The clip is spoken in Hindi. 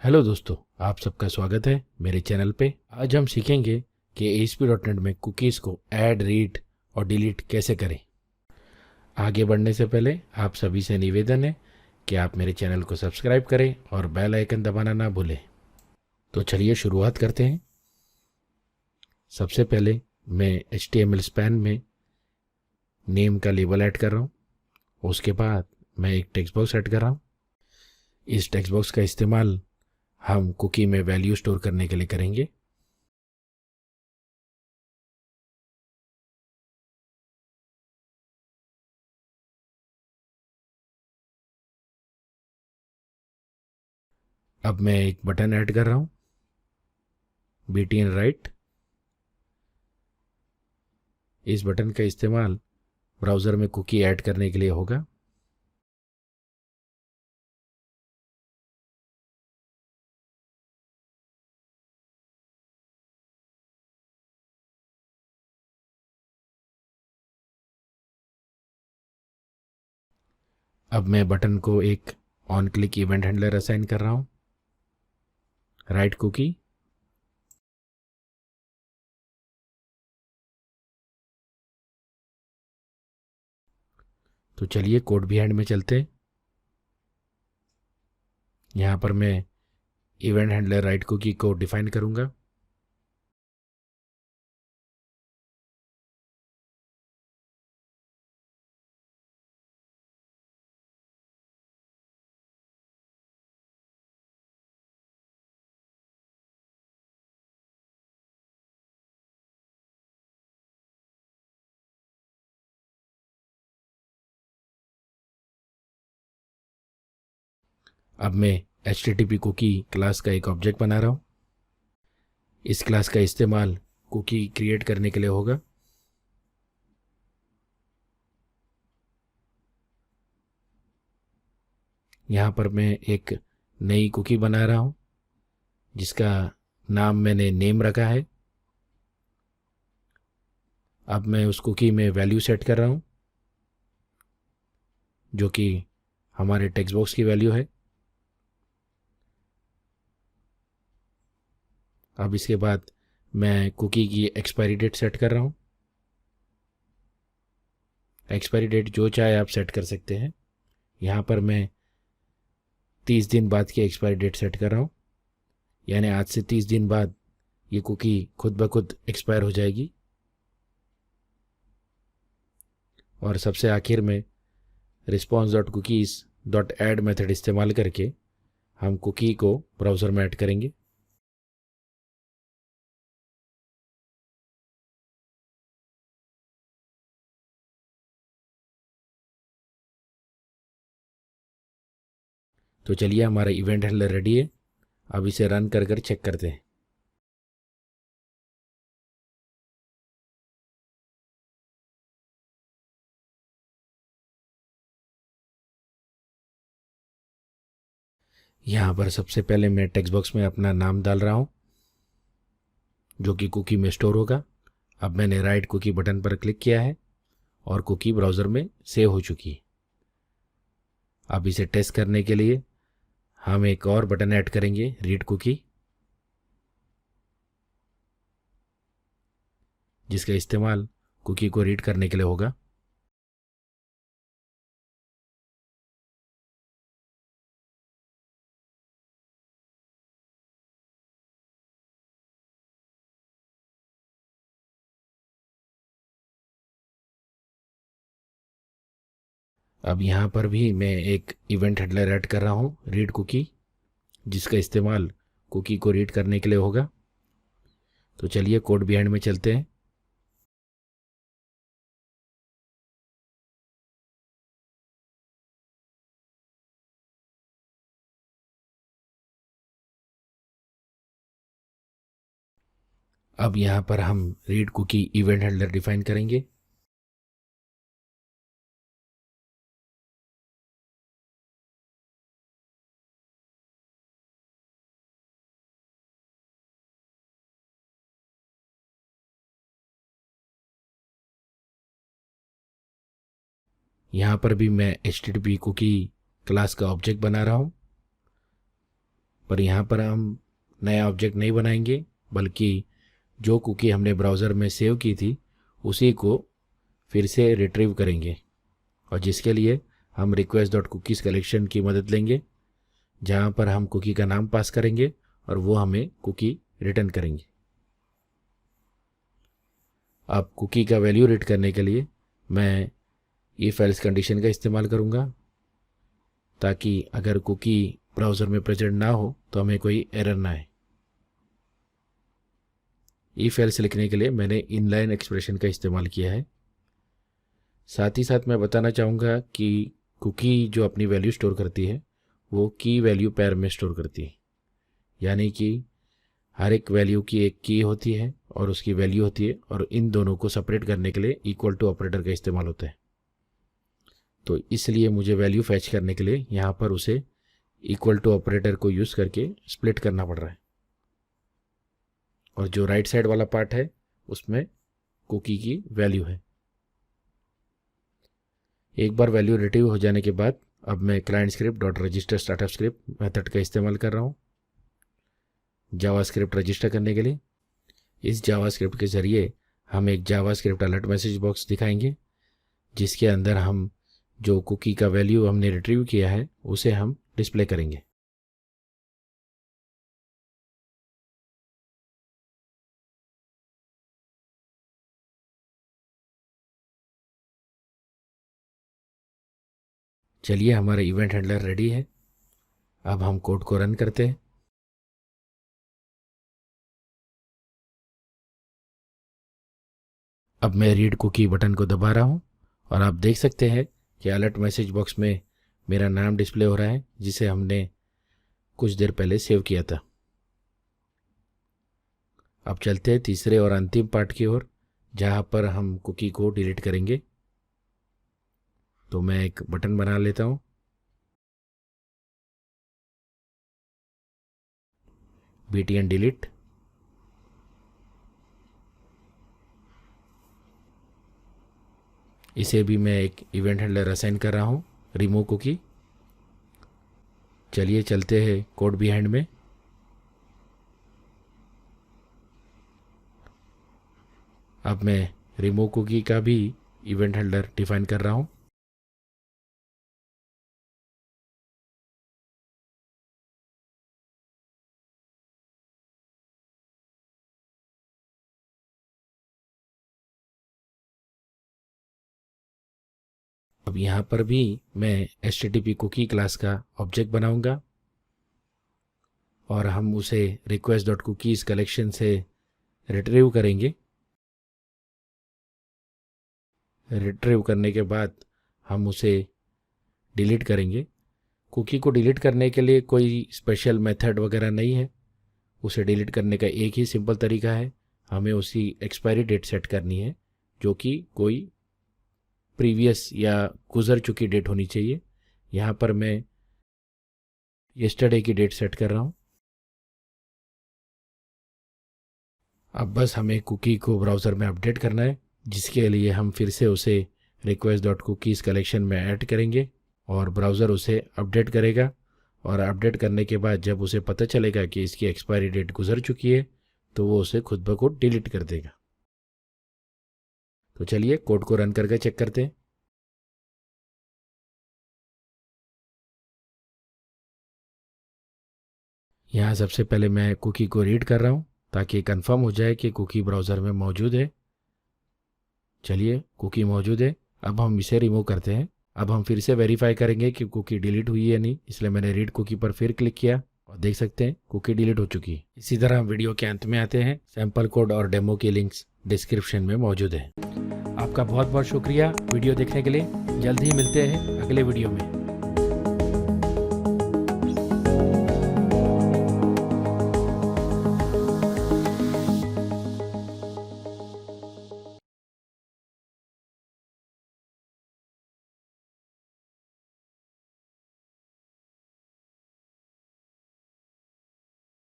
हेलो दोस्तों, आप सबका स्वागत है मेरे चैनल पे। आज हम सीखेंगे कि ASP.NET में कुकीज़ को ऐड, रीड और डिलीट कैसे करें। आगे बढ़ने से पहले आप सभी से निवेदन है कि आप मेरे चैनल को सब्सक्राइब करें और बेल आइकन दबाना ना भूलें। तो चलिए शुरुआत करते हैं। सबसे पहले मैं HTML स्पैन में नेम का लेबल ऐड कर रहा हूँ। उसके बाद मैं एक टेक्स्ट बॉक्स ऐड कर रहा हूँ। इस टेक्स्ट बॉक्स का इस्तेमाल हम कुकी में वैल्यू स्टोर करने के लिए करेंगे। अब मैं एक बटन ऐड कर रहा हूँ, BTN राइट। इस बटन का इस्तेमाल ब्राउज़र में कुकी ऐड करने के लिए होगा। अब मैं बटन को एक on click event handler assign कर रहा हूँ, राइट कुकी। तो चलिए कोड बिहाइंड में चलते हैं। यहाँ पर मैं इवेंट हैंडलर राइट कुकी को डिफाइन करूँगा। अब मैं HTTP कुकी क्लास का एक ऑब्जेक्ट बना रहा हूँ। इस क्लास का इस्तेमाल कुकी क्रिएट करने के लिए होगा। यहाँ पर मैं एक नई कुकी बना रहा हूँ जिसका नाम मैंने नेम रखा है। अब मैं उस कुकी में वैल्यू सेट कर रहा हूँ जो कि हमारे टेक्स्ट बॉक्स की वैल्यू है। अब इसके बाद मैं कुकी की एक्सपायरी डेट सेट कर रहा हूँ। एक्सपायरी डेट जो चाहे आप सेट कर सकते हैं। यहाँ पर मैं 30 दिन बाद की एक्सपायरी डेट सेट कर रहा हूँ, यानी आज से 30 दिन बाद ये कुकी खुद ब खुद एक्सपायर हो जाएगी। और सबसे आखिर में response.cookies.add मेथड इस्तेमाल करके हम कुकी को ब्राउज़र में ऐड करेंगे। तो चलिए हमारा इवेंट हैंडलर रेडी है। अब इसे रन कर चेक करते हैं। यहाँ पर सबसे पहले मैं टेक्स्ट बॉक्स में अपना नाम डाल रहा हूँ जो कि कुकी में स्टोर होगा। अब मैंने राइट कुकी बटन पर क्लिक किया है और कुकी ब्राउज़र में सेव हो चुकी है। अब इसे टेस्ट करने के लिए हम एक और बटन ऐड करेंगे, रीड कुकी, जिसका इस्तेमाल कुकी को रीड करने के लिए होगा। अब यहाँ पर भी मैं एक इवेंट हैंडलर ऐड कर रहा हूँ, रीड कुकी, जिसका इस्तेमाल कुकी को रीड करने के लिए होगा। तो चलिए कोड बिहाइंड में चलते हैं। अब यहाँ पर हम read cookie event handler define करेंगे। यहाँ पर भी मैं HTTP कुकी क्लास का ऑब्जेक्ट बना रहा हूँ। पर यहाँ पर हम नया ऑब्जेक्ट नहीं बनाएंगे, बल्कि जो कुकी हमने ब्राउज़र में सेव की थी उसी को फिर से रिट्रीव करेंगे, और जिसके लिए हम request.cookies कलेक्शन की मदद लेंगे, जहाँ पर हम कुकी का नाम पास करेंगे और वो हमें कुकी रिटर्न करेंगे। अब कुकी का वैल्यू रीड करने के लिए मैं इफ एल्स कंडीशन का इस्तेमाल करूँगा, ताकि अगर कुकी ब्राउज़र में प्रेजेंट ना हो तो हमें कोई एरर ना आए। इफ एल्स लिखने के लिए मैंने इनलाइन एक्सप्रेशन का इस्तेमाल किया है। साथ ही साथ मैं बताना चाहूँगा कि कुकी जो अपनी वैल्यू स्टोर करती है वो की वैल्यू पेयर में स्टोर करती है, यानी कि हर एक वैल्यू की एक की होती है और उसकी वैल्यू होती है, और इन दोनों को सेपरेट करने के लिए इक्वल टू ऑपरेटर का इस्तेमाल होता है। तो इसलिए मुझे वैल्यू फैच करने के लिए यहाँ पर उसे इक्वल टू ऑपरेटर को यूज़ करके स्प्लिट करना पड़ रहा है, और जो राइट साइड वाला पार्ट है उसमें कुकी की वैल्यू है। एक बार वैल्यू रिट्रीव हो जाने के बाद अब मैं client script dot register startup script method का इस्तेमाल कर रहा हूँ जावास्क्रिप्ट रजिस्टर करने के लिए। इस जावास्क्रिप्ट के ज़रिए हम एक जावास्क्रिप्ट अलर्ट मैसेज बॉक्स दिखाएंगे, जिसके अंदर हम जो कुकी का वैल्यू हमने रिट्रीव किया है उसे हम डिस्प्ले करेंगे। चलिए, हमारा इवेंट हैंडलर रेडी है। अब हम कोड को रन करते हैं। अब मैं रीड कुकी बटन को दबा रहा हूँ और आप देख सकते हैं कि अलर्ट मैसेज बॉक्स में मेरा नाम डिस्प्ले हो रहा है, जिसे हमने कुछ देर पहले सेव किया था। अब चलते हैं तीसरे और अंतिम पार्ट की ओर, जहाँ पर हम कुकी को डिलीट करेंगे। तो मैं एक बटन बना लेता हूँ, btn डिलीट। इसे भी मैं एक इवेंट हैंडलर असाइन कर रहा हूँ, रिमूव कुकी। चलिए चलते हैं कोड बिहाइंड में। अब मैं रिमूव कुकी का भी इवेंट हैंडलर डिफाइन कर रहा हूँ। अब यहाँ पर भी मैं http कुकी क्लास का ऑब्जेक्ट बनाऊंगा और हम उसे request.cookies कलेक्शन से रिट्रीव करेंगे। रिट्रीव करने के बाद हम उसे डिलीट करेंगे। कुकी को डिलीट करने के लिए कोई स्पेशल मेथड वगैरह नहीं है। उसे डिलीट करने का एक ही सिंपल तरीका है, हमें उसी एक्सपायरी डेट सेट करनी है, जो कि कोई प्रीवियस या गुजर चुकी डेट होनी चाहिए। यहाँ पर मैं येस्टरडे की डेट सेट कर रहा हूँ। अब बस हमें कुकी को ब्राउज़र में अपडेट करना है, जिसके लिए हम फिर से उसे request.cookies कलेक्शन में ऐड करेंगे और ब्राउज़र उसे अपडेट करेगा। और अपडेट करने के बाद जब उसे पता चलेगा कि इसकी एक्सपायरी डेट गुजर चुकी है, तो वो उसे खुद ब खुद डिलीट कर देगा। तो चलिए कोड को रन करके चेक करते हैं। यहाँ सबसे पहले मैं कुकी को रीड कर रहा हूँ, ताकि कंफर्म हो जाए कि कुकी ब्राउज़र में मौजूद है। चलिए, कुकी मौजूद है। अब हम इसे रिमूव करते हैं। अब हम फिर से वेरीफाई करेंगे कि कुकी डिलीट हुई है नहीं, इसलिए मैंने रीड कुकी पर फिर क्लिक किया और देख सकते हैं कुकी डिलीट हो चुकी है। इसी तरह हम वीडियो के अंत में आते हैं। सैंपल कोड और डेमो की लिंक्स डिस्क्रिप्शन में मौजूद है। आपका बहुत बहुत शुक्रिया वीडियो देखने के लिए। जल्द ही मिलते हैं अगले वीडियो में।